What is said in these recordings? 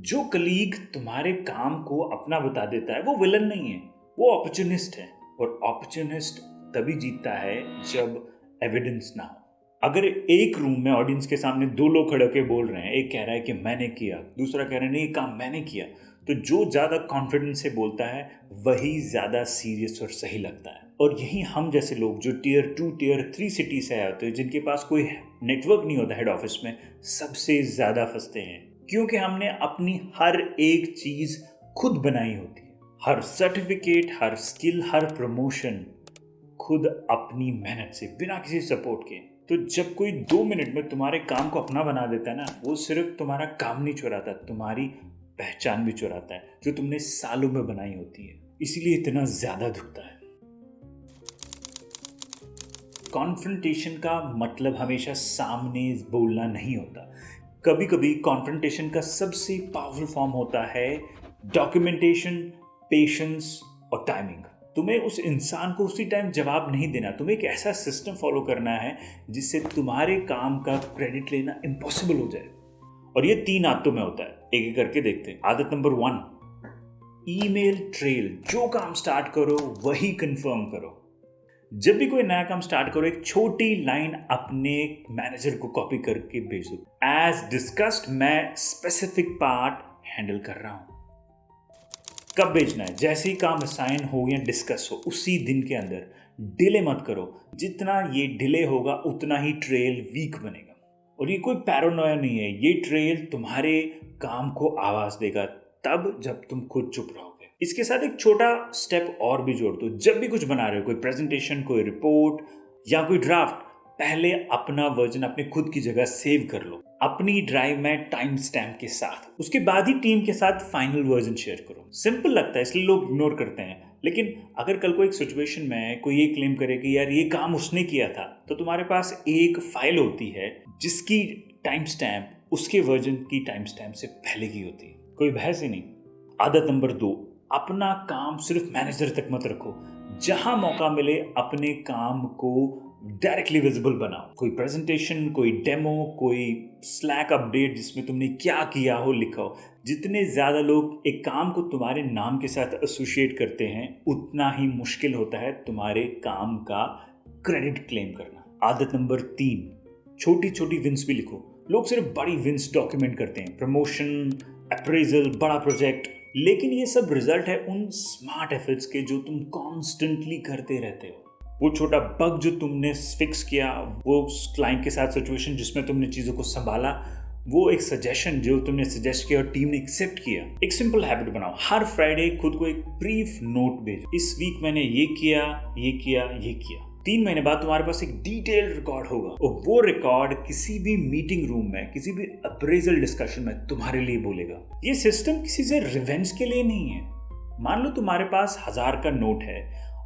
जो कलीग तुम्हारे काम को अपना बता देता है वो विलन नहीं है, वो अपॉर्चुनिस्ट है। और अपॉर्चुनिस्ट तभी जीतता है जब एविडेंस ना हो। अगर एक रूम में ऑडियंस के सामने दो लोग खड़े होकर बोल रहे हैं, एक कह रहा है कि मैंने किया, दूसरा कह रहा है नहीं ये काम मैंने किया, तो जो ज़्यादा कॉन्फिडेंस से बोलता है वही ज़्यादा सीरियस और सही लगता है। और यही हम जैसे लोग जो टियर 2 टियर 3 सिटी से आए होते हैं, जिनके पास कोई नेटवर्क नहीं होता हेड ऑफिस में, सबसे ज़्यादा फंसते हैं, क्योंकि हमने अपनी हर एक चीज़ खुद बनाई होती है। हर सर्टिफिकेट, हर स्किल, हर प्रमोशन खुद अपनी मेहनत से, बिना किसी सपोर्ट के। तो जब कोई 2 मिनट में तुम्हारे काम को अपना बना देता है ना, वो सिर्फ तुम्हारा काम नहीं चुराता, तुम्हारी पहचान भी चुराता है जो तुमने सालों में बनाई होती है। इसीलिए इतना ज्यादा दुखता है। कॉन्फ्रंटेशन का मतलब हमेशा सामने बोलना नहीं होता। कभी कभी कॉन्फ्रंटेशन का सबसे पावरफुल फॉर्म होता है डॉक्यूमेंटेशन, पेशेंस और टाइमिंग। तुम्हें उस इंसान को उसी टाइम जवाब नहीं देना, तुम्हें एक ऐसा सिस्टम फॉलो करना है जिससे तुम्हारे काम का क्रेडिट लेना इम्पॉसिबल हो जाए। और ये 3 आदतों में होता है, एक एक करके देखते हैं। आदत नंबर 1, ईमेल ट्रेल। जो काम स्टार्ट करो वही कंफर्म करो। जब भी कोई नया काम स्टार्ट करो, एक छोटी लाइन अपने मैनेजर को कॉपी करके भेज दो, एज डिस्कस्ड मैं स्पेसिफिक पार्ट हैंडल कर रहा हूं। कब भेजना है? जैसे ही काम असाइन हो या डिस्कस हो उसी दिन के अंदर। डिले मत करो, जितना ये डिले होगा उतना ही ट्रेल वीक बनेगा। और ये कोई पैरानोया नहीं है, ये ट्रेल तुम्हारे काम को आवाज देगा तब जब तुम खुद चुप रहोगे। इसके साथ एक छोटा स्टेप और भी जोड़ दो। जब भी कुछ बना रहे हो, कोई प्रेजेंटेशन, कोई रिपोर्ट या कोई ड्राफ्ट, पहले अपना वर्जन अपने खुद की जगह सेव कर लो, अपनी ड्राइव में टाइम स्टैम्प के साथ। उसके बाद ही टीम के साथ फाइनल वर्जन शेयर करो। सिंपल लगता है इसलिए लोग इग्नोर करते हैं, लेकिन अगर कल को एक सिचुएशन में कोई ये क्लेम करे कि यार ये काम उसने किया था, तो तुम्हारे पास एक फाइल होती है जिसकी टाइम स्टैम्प उसके वर्जन की टाइम स्टैम्प से पहले की होती है। कोई बहस ही नहीं। आदत नंबर 2, अपना काम सिर्फ मैनेजर तक मत रखो। जहां मौका मिले अपने काम को डायरेक्टली विजिबल बनाओ। कोई प्रेजेंटेशन, कोई डेमो, कोई स्लैक अपडेट जिसमें तुमने क्या किया हो लिखाओ। जितने ज़्यादा लोग एक काम को तुम्हारे नाम के साथ एसोसिएट करते हैं, उतना ही मुश्किल होता है तुम्हारे काम का क्रेडिट क्लेम करना। आदत नंबर 3, छोटी छोटी विंस भी लिखो। लोग सिर्फ बड़ी विंस डॉक्यूमेंट करते हैं, प्रमोशन, अप्रेजल, बड़ा प्रोजेक्ट, लेकिन ये सब रिजल्ट है उन स्मार्ट एफर्ट्स के जो तुम कॉन्स्टेंटली करते रहते हो। वो छोटा बग जो तुमने फिक्स किया, वो क्लाइंट के साथ सिचुएशन जिसमें तुमने चीज़ों को संभाला, वो एक सजेशन जो तुमने सजेस्ट किया और टीम ने एक्सेप्ट किया। एक सिंपल हैबिट बनाओ, हर फ्राइडे खुद को एक ब्रीफ नोट भेजो। इस वीक मैंने ये किया, ये किया, ये किया। 3 महीने बाद तुम्हारे पास एक डिटेल्ड रिकॉर्ड होगा और वो रिकॉर्ड किसी भी मीटिंग रूम में, किसी भी अप्रेजल डिस्कशन में तुम्हारे लिए बोलेगा। ये सिस्टम किसी से रिवेंज के लिए नहीं है। मान लो तुम्हारे पास 1000 का नोट है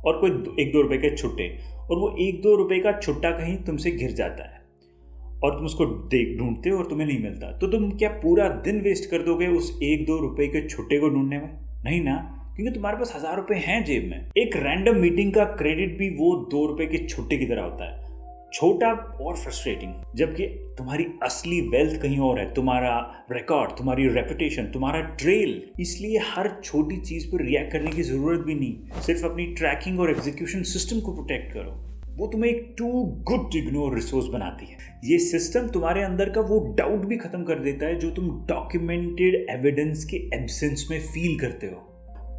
और कोई 1-2 रुपए के छुट्टे, और वो 1-2 रुपए का छुट्टा कहीं तुमसे गिर जाता है और तुम उसको ढूंढते हो और तुम्हें नहीं मिलता, तो तुम क्या पूरा दिन वेस्ट कर दोगे उस 1-2 रुपए के छुट्टे को ढूंढने में? नहीं ना, क्योंकि तुम्हारे पास 1000 रुपए हैं जेब में। एक रैंडम मीटिंग का क्रेडिट भी वो 2 रुपए के छुट्टे की तरह होता है, छोटा और फ्रस्ट्रेटिंग, जबकि तुम्हारी असली वेल्थ कहीं और है, तुम्हारा रिकॉर्ड, तुम्हारी रेपुटेशन, तुम्हारा ट्रेल। इसलिए हर छोटी चीज पर रिएक्ट करने की जरूरत भी नहीं, सिर्फ अपनी ट्रैकिंग और एग्जीक्यूशन सिस्टम को प्रोटेक्ट करो। वो तुम्हें एक too good to ignore resource बनाती है। ये सिस्टम तुम्हारे अंदर का वो डाउट भी खत्म कर देता है जो तुम डॉक्यूमेंटेड एविडेंस के एब्सेंस में फील करते हो।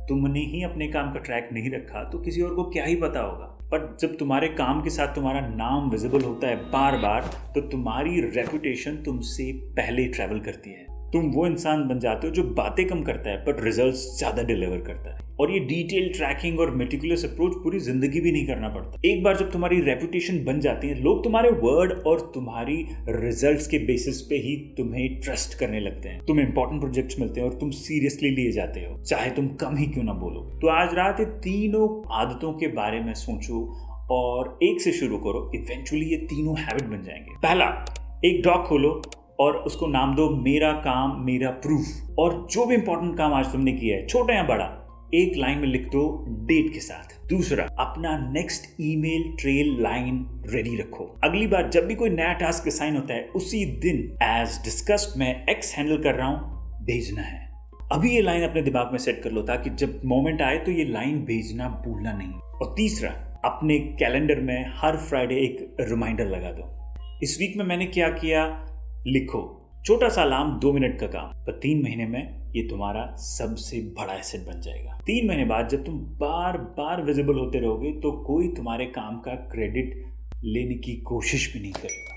तुमने ही अपने काम का ट्रैक नहीं रखा तो किसी और को क्या ही पता होगा। पर जब तुम्हारे काम के साथ तुम्हारा नाम विजिबल होता है बार बार, तो तुम्हारी रेपुटेशन तुमसे पहले ट्रैवल करती है। तुम वो इंसान बन जाते हो जो बातें कम करता है बट रिजल्ट्स ज्यादा डिलीवर करता है। और ये डिटेल ट्रैकिंग और मेटिकुलस अप्रोच पूरी जिंदगी भी नहीं करना पड़ता। एक बार जब तुम्हारी रेपुटेशन बन जाती है, लोग तुम्हारे वर्ड और तुम्हारी रिजल्ट्स के बेसिस पे ही तुम्हें ट्रस्ट करने लगते हैं। तुम्हें इंपॉर्टेंट प्रोजेक्ट्स मिलते हैं और तुम सीरियसली लिए जाते हो, चाहे तुम कम ही क्यों ना बोलो। तो आज रात ये तीनों आदतों के बारे में सोचो और एक से शुरू करो। इवेंचुअली ये तीनों हैबिट बन जाएंगे। पहला, एक डॉग खोलो और उसको नाम दो मेरा काम मेरा प्रूफ। और जो भी इंपॉर्टेंट काम आज तुमने किया है, छोटा या बड़ा, एक लाइन में लिख दो डेट के साथ। दूसरा, अपना next email trail line ready रखो। अगली बार जब भी कोई नया टास्क असाइन होता है, उसी दिन एज डिस्कस्ड मैं एक्स हैंडल कर रहा हूं भेजना है। अभी ये लाइन अपने दिमाग में सेट कर लो ताकि जब मोमेंट आए तो ये लाइन भेजना भूलना नहीं। और तीसरा, अपने कैलेंडर में हर फ्राइडे एक रिमाइंडर लगा दो। इस वीक में मैंने क्या किया लिखो। छोटा सा अलार्म, 2 मिनट का काम, पर 3 महीने में ये तुम्हारा सबसे बड़ा एसेट बन जाएगा। 3 महीने बाद जब तुम बार बार विजिबल होते रहोगे तो कोई तुम्हारे काम का क्रेडिट लेने की कोशिश भी नहीं करेगा।